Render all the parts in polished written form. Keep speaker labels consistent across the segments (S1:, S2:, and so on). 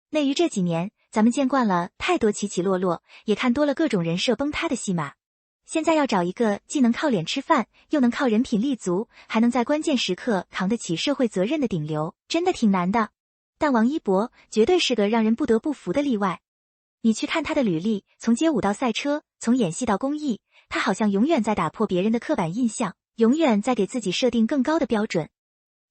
S1: 内娱这几年，咱们见惯了太多起起落落，也看多了各种人设崩塌的戏码。现在要找一个既能靠脸吃饭，又能靠人品立足，还能在关键时刻扛得起社会责任的顶流，真的挺难的。但王一博绝对是个让人不得不服的例外。你去看他的履历，从街舞到赛车，从演戏到公益，他好像永远在打破别人的刻板印象，永远在给自己设定更高的标准。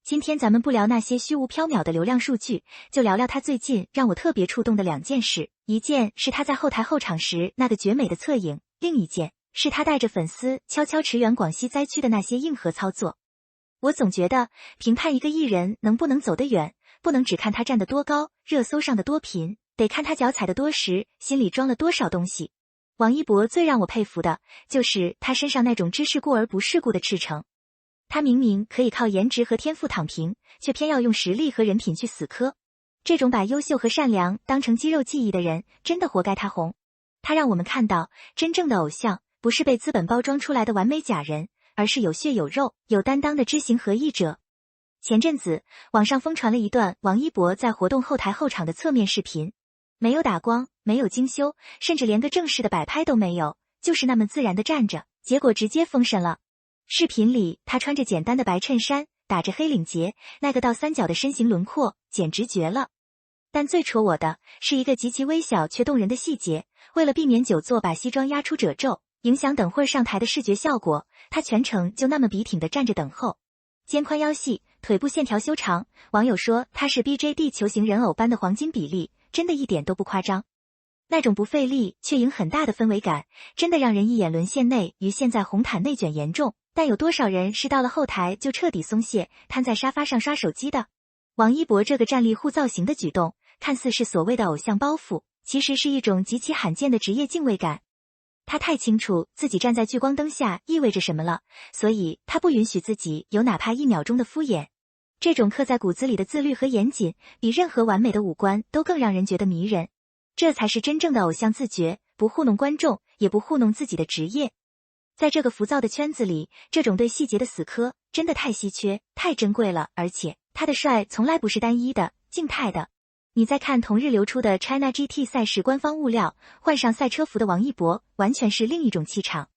S1: 今天咱们不聊那些虚无缥缈的流量数据，就聊聊他最近让我特别触动的2件事。一件是他在后台候场时那个绝美的侧影，另一件是他带着粉丝悄悄驰援广西灾区的那些硬核操作。我总觉得评判一个艺人能不能走得远，不能只看他站得多高，热搜上的多频，得看他脚踩得多实，心里装了多少东西。王一博最让我佩服的就是他身上那种知世故而不世故的赤诚。他明明可以靠颜值和天赋躺平，却偏要用实力和人品去死磕。这种把优秀和善良当成肌肉记忆的人，真的活该他红。他让我们看到，真正的偶像不是被资本包装出来的完美假人，而是有血有肉、有担当的知行合一者。前阵子，网上疯传了一段王一博在活动后台候场的侧面视频，没有打光，没有精修，甚至连个正式的摆拍都没有，就是那么自然的站着，结果直接封神了。视频里，他穿着简单的白衬衫，打着黑领结，那个倒三角的身形轮廓简直绝了。但最戳我的是一个极其微小却动人的细节，为了避免久坐把西装压出褶皱，影响等会儿上台的视觉效果，他全程就那么笔挺地站着等候。肩宽腰细，腿部线条修长，网友说他是 BJD 球形人偶般的黄金比例，真的一点都不夸张。那种不费力却赢很大的氛围感，真的让人一眼沦陷。内娱现在红毯内卷严重，但有多少人是到了后台就彻底松懈，瘫在沙发上刷手机的？王一博这个站立护造型的举动，看似是所谓的偶像包袱，其实是一种极其罕见的职业敬畏感。他太清楚自己站在聚光灯下意味着什么了，所以他不允许自己有哪怕1秒钟的敷衍。这种刻在骨子里的自律和严谨，比任何完美的五官都更让人觉得迷人。这才是真正的偶像自觉，不糊弄观众，也不糊弄自己的职业。在这个浮躁的圈子里，这种对细节的死磕真的太稀缺，太珍贵了。而且他的帅从来不是单一的、静态的。你再看同日流出的 China GT 赛事官方物料，换上赛车服的王一博，完全是另一种气场。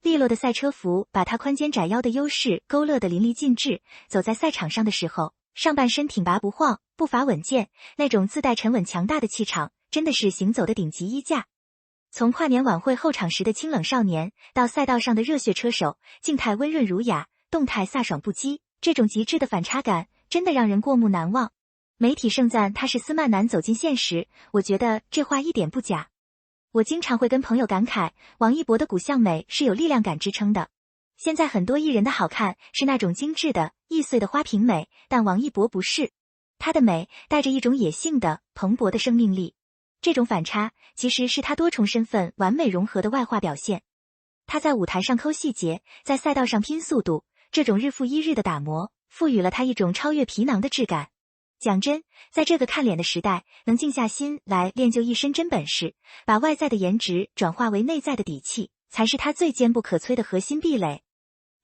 S1: 利落的赛车服把他宽肩窄腰的优势勾勒得淋漓尽致，走在赛场上的时候，上半身挺拔不晃，步伐稳健，那种自带沉稳强大的气场，真的是行走的顶级衣架。从跨年晚会候场时的清冷少年，到赛道上的热血车手，静态温润儒雅，动态飒爽不羁，这种极致的反差感，真的让人过目难忘。媒体盛赞他是斯曼男走进现实，我觉得这话一点不假。我经常会跟朋友感慨，王一博的骨相美是有力量感支撑的。现在很多艺人的好看是那种精致的、易碎的花瓶美，但王一博不是。他的美带着一种野性的、蓬勃的生命力。这种反差其实是他多重身份完美融合的外化表现。他在舞台上抠细节，在赛道上拼速度，这种日复一日的打磨，赋予了他一种超越皮囊的质感。讲真，在这个看脸的时代，能静下心来练就一身真本事，把外在的颜值转化为内在的底气，才是他最坚不可摧的核心壁垒。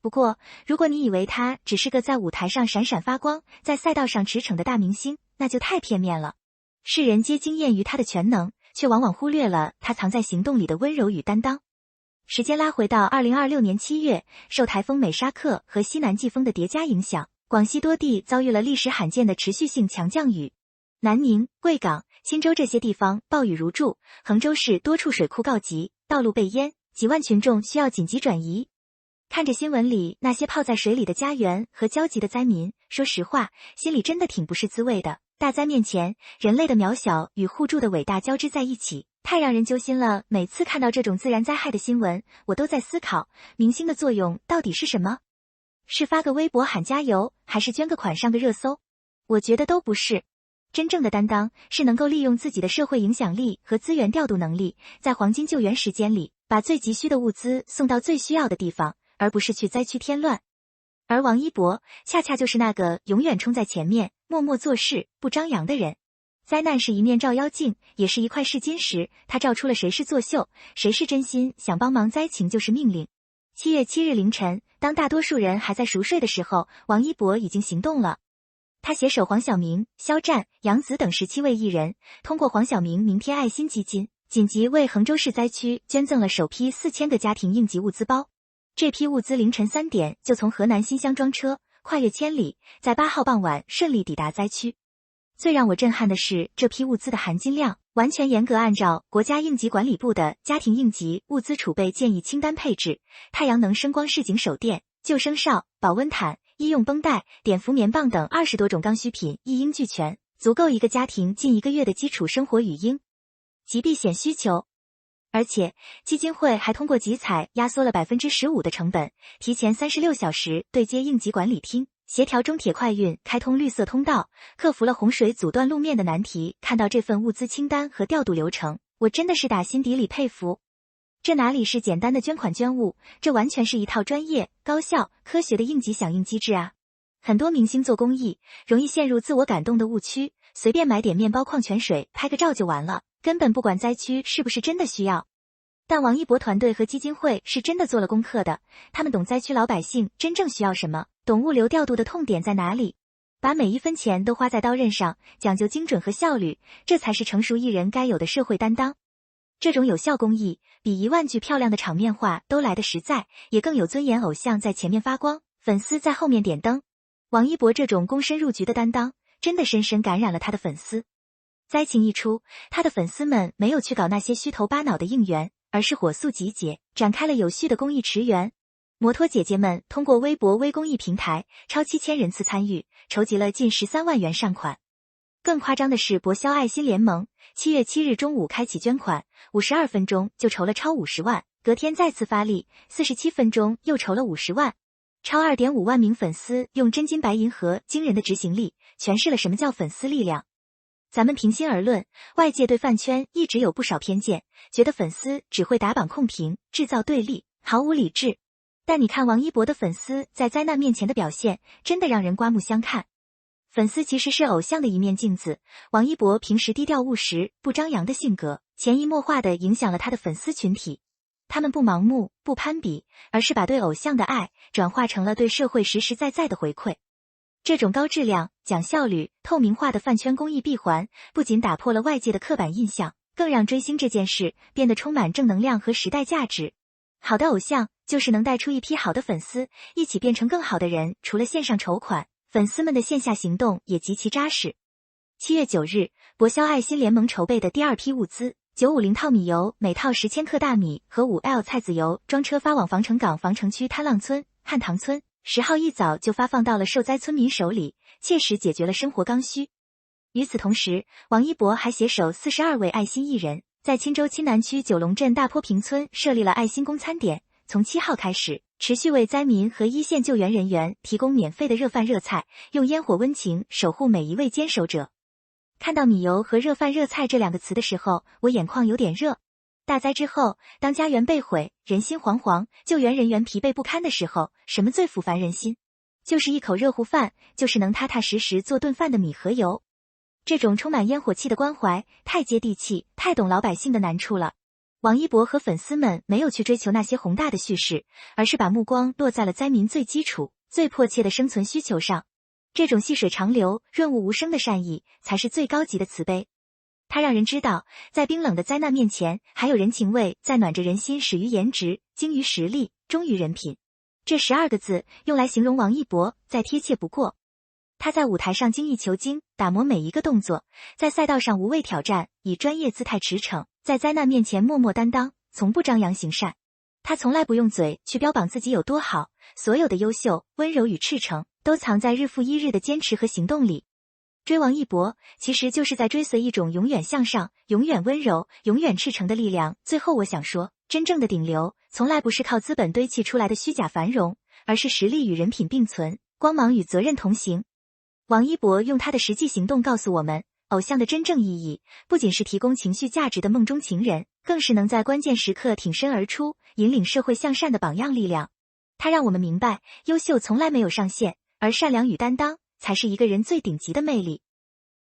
S1: 不过，如果你以为他只是个在舞台上闪闪发光，在赛道上驰骋的大明星，那就太片面了。世人皆惊艳于他的全能，却往往忽略了他藏在行动里的温柔与担当。时间拉回到2026年7月，受台风美沙克和西南季风的叠加影响，广西多地遭遇了历史罕见的持续性强降雨。南宁、贵港、钦州这些地方暴雨如注，衡州市多处水库告急，道路被淹，几万群众需要紧急转移。看着新闻里那些泡在水里的家园和焦急的灾民，说实话，心里真的挺不是滋味的。大灾面前，人类的渺小与互助的伟大交织在一起，太让人揪心了。每次看到这种自然灾害的新闻，我都在思考，明星的作用到底是什么？是发个微博喊加油，还是捐个款上个热搜？我觉得都不是。真正的担当是能够利用自己的社会影响力和资源调度能力，在黄金救援时间里，把最急需的物资送到最需要的地方，而不是去灾区添乱。而王一博恰恰就是那个永远冲在前面，默默做事不张扬的人。灾难是一面照妖镜，也是一块试金石，他照出了谁是作秀，谁是真心想帮忙，灾情就是命令。7月7日凌晨，当大多数人还在熟睡的时候，王一博已经行动了。他携手黄晓明、肖战、杨紫等17位艺人，通过黄晓明明天爱心基金，紧急为衡州市灾区捐赠了首批4000个家庭应急物资包。这批物资凌晨3点就从河南新乡装车，跨越千里，在8号傍晚顺利抵达灾区。最让我震撼的是，这批物资的含金量完全严格按照国家应急管理部的家庭应急物资储备建议清单配置，太阳能声光示警手电、救生哨、保温毯、医用绷带、碘伏棉棒等20多种刚需品一应俱全，足够一个家庭近1个月的基础生活与应急避险需求。而且基金会还通过集采压缩了15%的成本，提前36小时对接应急管理厅，协调中铁快运开通绿色通道，克服了洪水阻断路面的难题。看到这份物资清单和调度流程，我真的是打心底里佩服。这哪里是简单的捐款捐物，这完全是一套专业、高效、科学的应急响应机制啊！很多明星做公益，容易陷入自我感动的误区，随便买点面包、矿泉水，拍个照就完了，根本不管灾区是不是真的需要。但王一博团队和基金会是真的做了功课的，他们懂灾区老百姓真正需要什么，懂物流调度的痛点在哪里，把每一分钱都花在刀刃上，讲究精准和效率，这才是成熟艺人该有的社会担当。这种有效公益，比1万句漂亮的场面话都来得实在，也更有尊严。偶像在前面发光，粉丝在后面点灯。王一博这种躬身入局的担当，真的深深感染了他的粉丝。灾情一出，他的粉丝们没有去搞那些虚头巴脑的应援，而是火速集结，展开了有序的公益驰援。摩托姐姐们通过微博微公益平台，超7000人次参与，筹集了近13万元善款。更夸张的是，博销爱心联盟7月7日中午开启捐款，52分钟就筹了超50万，隔天再次发力，47分钟又筹了50万。超2.5万名粉丝用真金白银和惊人的执行力，诠释了什么叫粉丝力量。咱们平心而论，外界对饭圈一直有不少偏见，觉得粉丝只会打榜控评，制造对立，毫无理智。但你看王一博的粉丝在灾难面前的表现，真的让人刮目相看。粉丝其实是偶像的一面镜子，王一博平时低调务实、不张扬的性格，潜移默化地影响了他的粉丝群体。他们不盲目、不攀比，而是把对偶像的爱转化成了对社会实实在在的回馈。这种高质量、讲效率、透明化的饭圈公益闭环，不仅打破了外界的刻板印象，更让追星这件事变得充满正能量和时代价值。好的偶像就是能带出一批好的粉丝，一起变成更好的人。除了线上筹款，粉丝们的线下行动也极其扎实。7月9日，博销爱心联盟筹备的第2批物资950套米油，每套10千克大米和5L 菜籽油，装车发往防城港防城区滩浪村、汉塘村。10号一早就发放到了受灾村民手里，切实解决了生活刚需。与此同时，王一博还携手42位爱心艺人，在钦州钦南区九龙镇大坡坪村设立了爱心供餐点，从7号开始，持续为灾民和一线救援人员提供免费的热饭热菜，用烟火温情守护每一位坚守者。看到米油和热饭热菜这2个词的时候，我眼眶有点热。大灾之后，当家园被毁，人心惶惶，救援人员疲惫不堪的时候，什么最抚凡人心？就是一口热乎饭，就是能踏踏实实做顿饭的米和油。这种充满烟火气的关怀，太接地气，太懂老百姓的难处了。王一博和粉丝们没有去追求那些宏大的叙事，而是把目光落在了灾民最基础、最迫切的生存需求上。这种细水长流、润物无声的善意，才是最高级的慈悲。它让人知道，在冰冷的灾难面前，还有人情味在暖着人心，始于颜值，精于实力，忠于人品。这12个字用来形容王一博，再贴切不过。他在舞台上精益求精，打磨每一个动作，在赛道上无畏挑战，以专业姿态驰骋，在灾难面前默默担当，从不张扬行善。他从来不用嘴去标榜自己有多好，所有的优秀、温柔与赤诚，都藏在日复一日的坚持和行动里。追王一博，其实就是在追随一种永远向上、永远温柔、永远赤诚的力量。最后我想说，真正的顶流，从来不是靠资本堆砌出来的虚假繁荣，而是实力与人品并存，光芒与责任同行。王一博用他的实际行动告诉我们，偶像的真正意义，不仅是提供情绪价值的梦中情人，更是能在关键时刻挺身而出，引领社会向善的榜样力量。他让我们明白，优秀从来没有上限，而善良与担当才是一个人最顶级的魅力。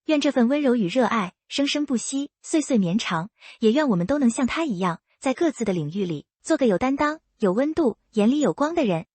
S1: 愿这份温柔与热爱生生不息，岁岁绵长，也愿我们都能像他一样，在各自的领域里做个有担当、有温度、眼里有光的人。